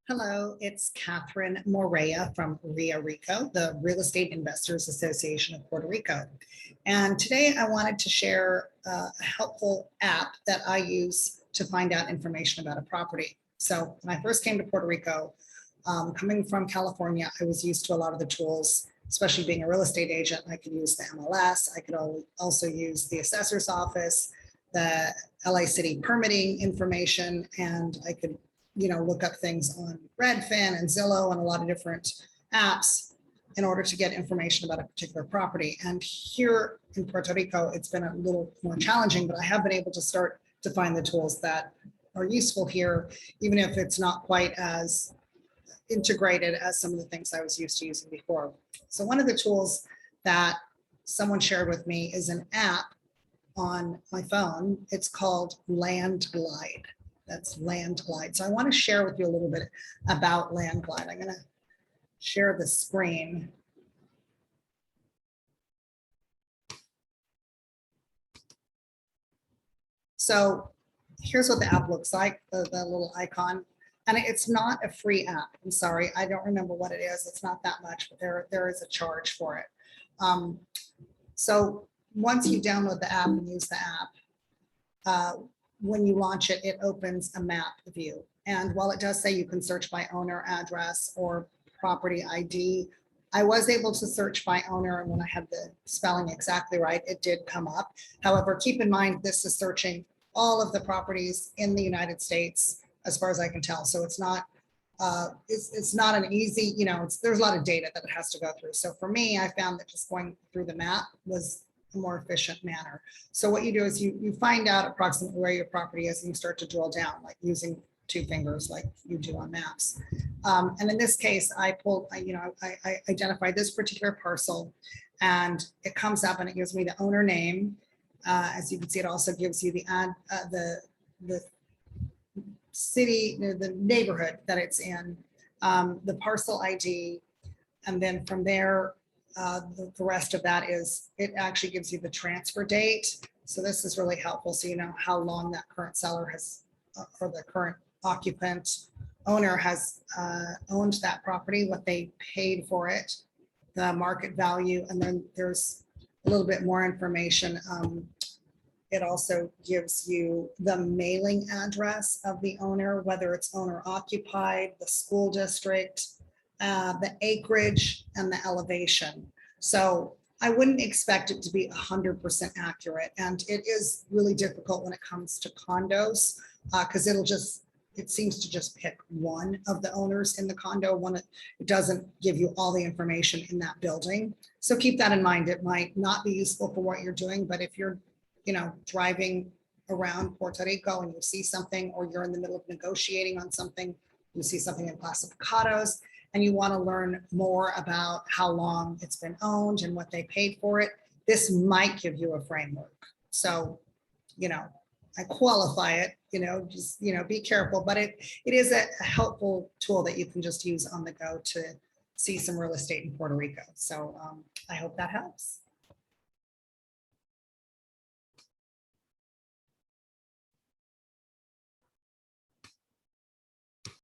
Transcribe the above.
Hello, it's Catherine Morea from REIA Rico, the Real Estate Investors Association of Puerto Rico. And today I wanted to share a helpful app that I use to find out information about a property. So when I first came to Puerto Rico, coming from California, I was used to a lot of the tools, especially being a real estate agent. I could use the MLS. I could also use the assessor's office, the LA City permitting information, and I could look up things on Redfin and Zillow and a lot of different apps in order to get information about a particular property. And here in Puerto Rico, it's been a little more challenging, but I have been able to start to find the tools that are useful here, even if it's not quite as integrated as some of the things I was used to using before. So one of the tools that someone shared with me is an app on my phone. It's called Landglide. That's Landglide. So I want to share with you a little bit about Landglide. I'm going to share the screen. So here's what the app looks like, the little icon. And it's not a free app. I'm sorry, I don't remember what it is. It's not that much, but there is a charge for it. So once you download the app and use the app, when you launch it, it opens a map view. And while it does say you can search by owner, address, or property ID, I was able to search by owner, and when I had the spelling exactly right, it did come up. However, keep in mind, this is searching all of the properties in the United States, as far as I can tell. So it's not an easy, there's a lot of data that it has to go through. So for me, I found that just going through the map was a more efficient manner. So what you do is you find out approximately where your property is, and you start to drill down, like using two fingers, like you do on maps. And in this case, I identified this particular parcel, and it comes up and it gives me the owner name. As you can see, it also gives you the city, the neighborhood that it's in, the parcel ID, and then from there, the rest of that is, it actually gives you the transfer date. So this is really helpful. So you know how long that current seller has, or the current occupant owner has owned that property, what they paid for it, the market value, and then there's a little bit more information. It also gives you the mailing address of the owner, whether it's owner occupied, the school district, the acreage, and the elevation. So I wouldn't expect it to be 100% accurate. And it is really difficult when it comes to condos, because it seems to just pick one of the owners in the condo. It doesn't give you all the information in that building. So keep that in mind. It might not be useful for what you're doing, but if you're driving around Puerto Rico and you see something, or you're in the middle of negotiating on something, you see something in classificados, and you want to learn more about how long it's been owned and what they paid for it, this might give you a framework. So, I qualify it, just, be careful, but it is a helpful tool that you can just use on the go to see some real estate in Puerto Rico. So I hope that helps.